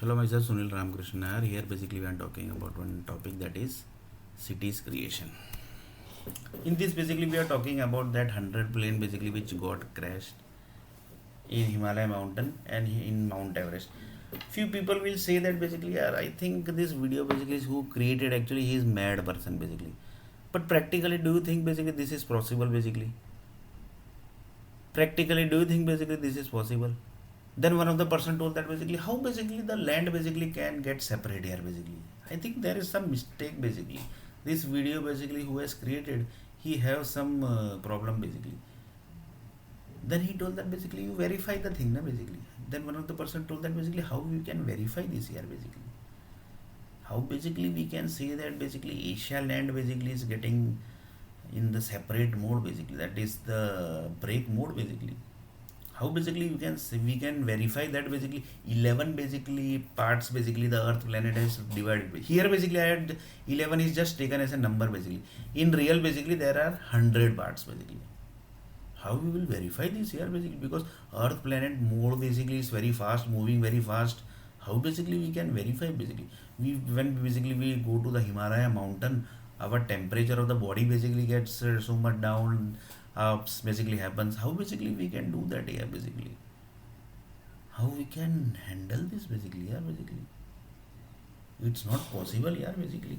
Hello, myself Sunil Ramakrishnan Nair. Here, basically, we are talking about one topic, that is cities creation. In this, basically, we are talking about that 100 plane basically which got crashed in Himalaya mountain and in Mount Everest. Few people will say that basically, yeah, I think this video basically is who created, actually he is mad person basically. But practically, do you think basically this is possible basically? Practically, do you think basically this is possible? Then one of the person told that basically how basically the land basically can get separate here basically. I think there is some mistake basically. This video basically who has created, he have some problem basically. Then he told that basically you verify the thing na basically. Then one of the person told that basically how we can verify this here basically. How basically we can say that basically Asia land basically is getting in the separate mode basically, that is the break mode basically. How basically we can verify that basically 11 basically parts basically the earth planet has divided here basically. I had 11 is just taken as a number basically. In real basically there are 100 parts basically. How we will verify this here basically, because earth planet mode basically is very fast, moving very fast. How basically we can verify basically? We when basically we go to the Himalaya mountain, our temperature of the body basically gets so much down, basically happens. How basically we can do that here basically? How we can handle this basically here basically? It's not possible here basically.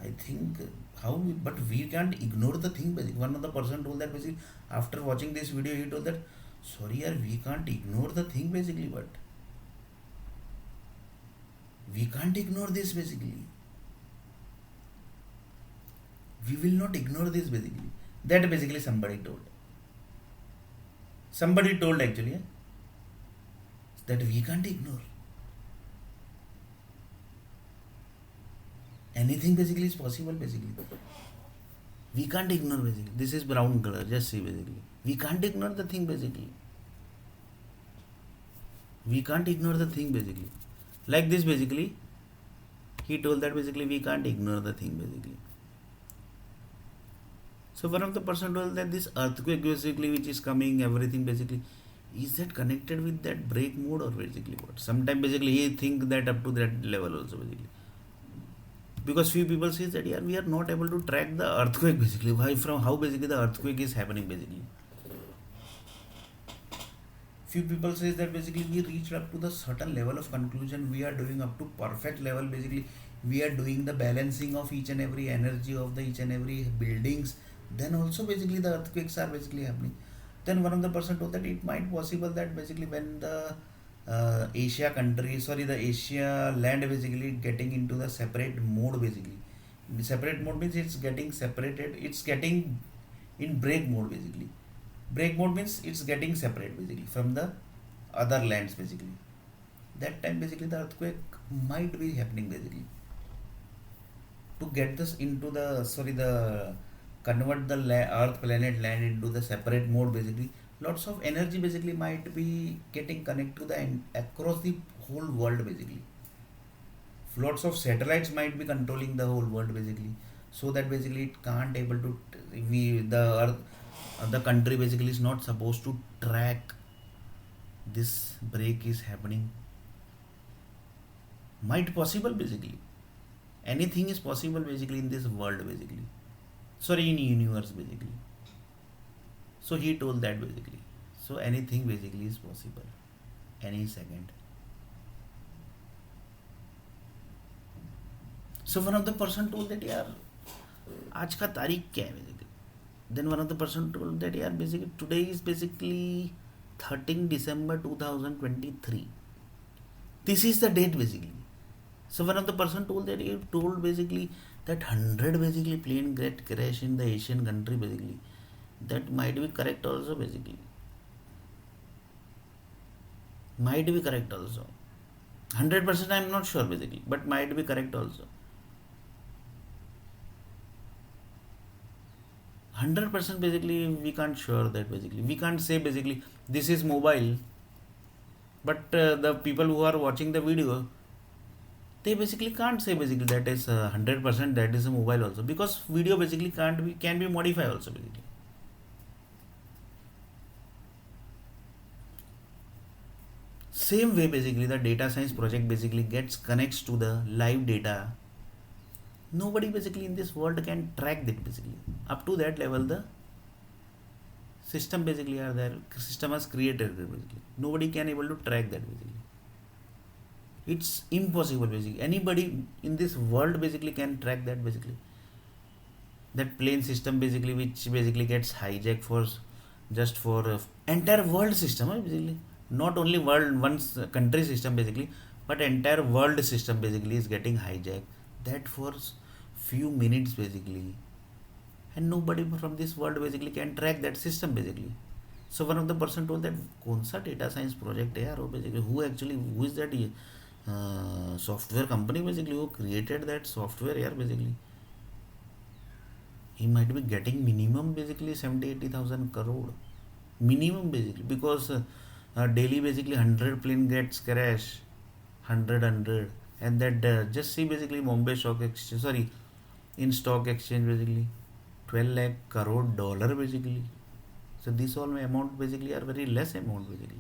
I think how we, but we can't ignore the thing basically. One of the person told that basically after watching this video he told that sorry yaar, we can't ignore the thing basically, but we can't ignore this basically. We will not ignore this basically. That basically somebody told. Somebody told actually, that we can't ignore. Anything basically is possible basically. We can't ignore basically. This is brown color, just see basically. We can't ignore the thing basically. We can't ignore the thing basically. Like this basically. He told that basically we can't ignore the thing basically. So one of the person told that this earthquake basically which is coming, everything basically, is that connected with that break mode or basically what? Sometimes basically he think that up to that level also basically. Because few people say that yeah, we are not able to track the earthquake basically. Why, from how basically the earthquake is happening basically. Few people says that basically we reached up to the certain level of conclusion, we are doing up to perfect level basically. We are doing the balancing of each and every energy of the each and every buildings, then also basically the earthquakes are basically happening. Then one of the person told that it might possible that basically when the Asia country, sorry, the Asia land basically getting into the separate mode basically. The separate mode means it's getting separated, it's getting in break mode basically. Break mode means it's getting separate basically from the other lands basically. That time basically the earthquake might be happening basically. To get this into the, sorry, the convert the earth planet land into the separate mode basically, lots of energy basically might be getting connected to the across the whole world basically. Lots of satellites might be controlling the whole world basically, so that basically it can't able to, we the earth, the country basically is not supposed to track this break is happening. Might possible basically. Anything is possible basically in this world basically, sorry, in universe basically. So he told that basically, so anything basically is possible any second. So one of the person told that यार आज का तारीख क्या है basically. Then one of the person told that यार basically today is basically 13 December 2023. This is the date basically. So one of the person told that he told basically that 100 basically plane get crash in the Asian country basically. That might be correct also basically. Might be correct also. 100% I am not sure basically, but might be correct also. 100% basically we can't sure that basically. We can't say basically this is mobile, but the people who are watching the video, they basically can't say basically that is 100% that is a mobile also, because video basically can't be, can be modified also basically. Same way basically the data science project basically gets connects to the live data. Nobody basically in this world can track that basically. Up to that level the system basically are there, system has created it basically. Nobody can able to track that basically. It's impossible basically. Anybody in this world basically can track that basically. That plain system basically which basically gets hijacked for just for entire world system basically, not only world one's country system basically, but entire world system basically is getting hijacked, that for few minutes basically, and nobody from this world basically can track that system basically. So one of the person told that कौन सा data science project है यार वो basically, who is that software company basically who created that software यार basically. He might be getting minimum basically 70-80,000 crore minimum basically, because daily basically 100 plane gets crash, 100, and that just see basically Bombay Stock Exchange, sorry, in stock exchange basically 12 lakh crore dollar basically. So this all amount basically are very less amount basically.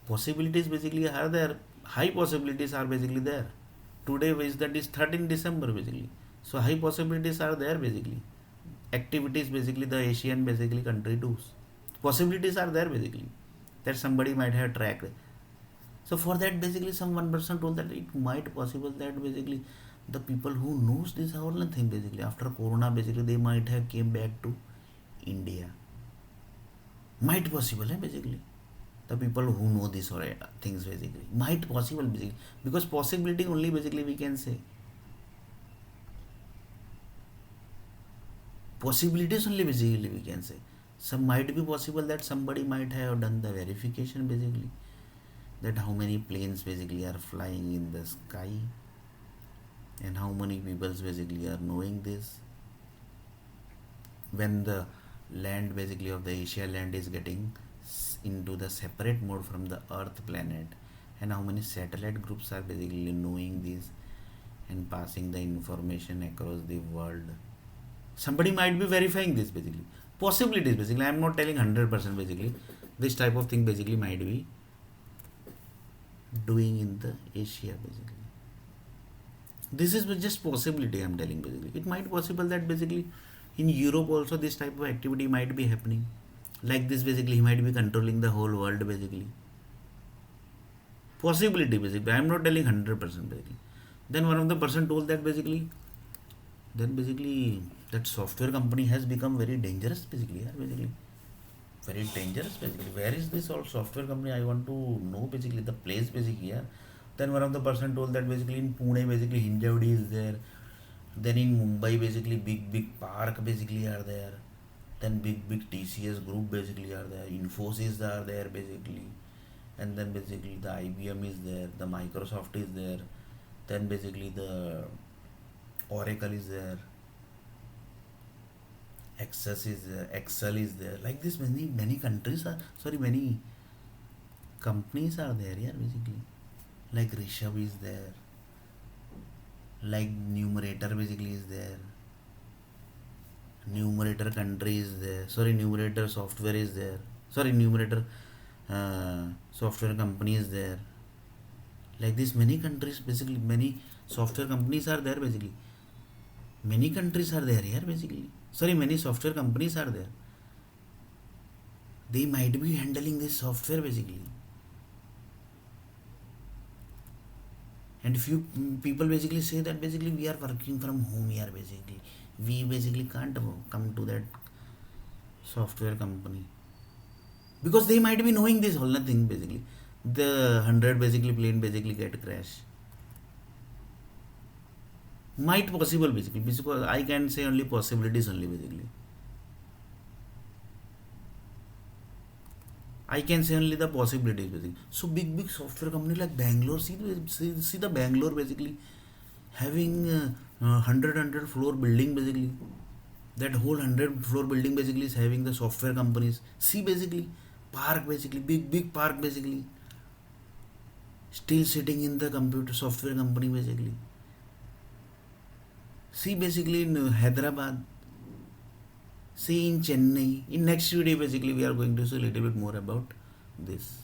Possibilities basically are there, high possibilities are basically there. Today is that is 13 December basically, so high possibilities are there basically. Activities basically the Asian basically country do, possibilities are there basically, that somebody might have tracked. So for that basically some one person told that it might possible that basically the people who knows this whole thing basically after corona basically they might have came back to India. Might possible basically. The people who know this or things basically might possible basically, because possibility only basically we can say, possibilities only basically we can say. Some might be possible that somebody might have done the verification basically, that how many planes basically are flying in the sky and how many people basically are knowing this, when the land basically of the Asia land is getting into the separate mode from the earth planet, and how many satellite groups are basically knowing this and passing the information across the world. Somebody might be verifying this basically, possibilities basically. I am not telling 100% basically, this type of thing basically might be doing in the Asia basically. This is just possibility I am telling basically. It might possible that basically in Europe also this type of activity might be happening, like this basically he might be controlling the whole world basically. Possibility basically, I am not telling 100% basically. Then one of the person told that basically, then basically that software company has become very dangerous basically, yeah, basically very dangerous basically. Where is this all software company, I want to know basically the place basically, yeah. Then one of the person told that basically in Pune basically Hinjawadi is there, then in Mumbai basically big park basically are there, then big TCS group basically are there, Infosys are there basically, and then basically the IBM is there, the Microsoft is there, then basically the Oracle is there, Access is there, Excel is there. Like this many countries are, sorry, many companies are there, yeah, basically. Like Rishabh is there, like Numerator basically is there, Numerator country is there, sorry, Numerator software is there, sorry, Numerator software company is there. Like this many countries basically, many software companies are there basically, many countries are there here basically, sorry, many software companies are there. They might be handling this software basically, and few people basically say that basically we are working from home here basically, we basically can't come to that software company, because they might be knowing this whole thing basically. The 100 basically plane basically get crash, might possible basically, because I can say only possibilities only basically. I can say only the possibilities basically. So big software company like Bangalore, see the Bangalore basically having 100 floor building basically. That whole 100 floor building basically is having the software companies. See basically park basically, big park basically, still sitting in the computer software company basically. See basically in Hyderabad, see in Chennai. In next video basically we are going to see a little bit more about this.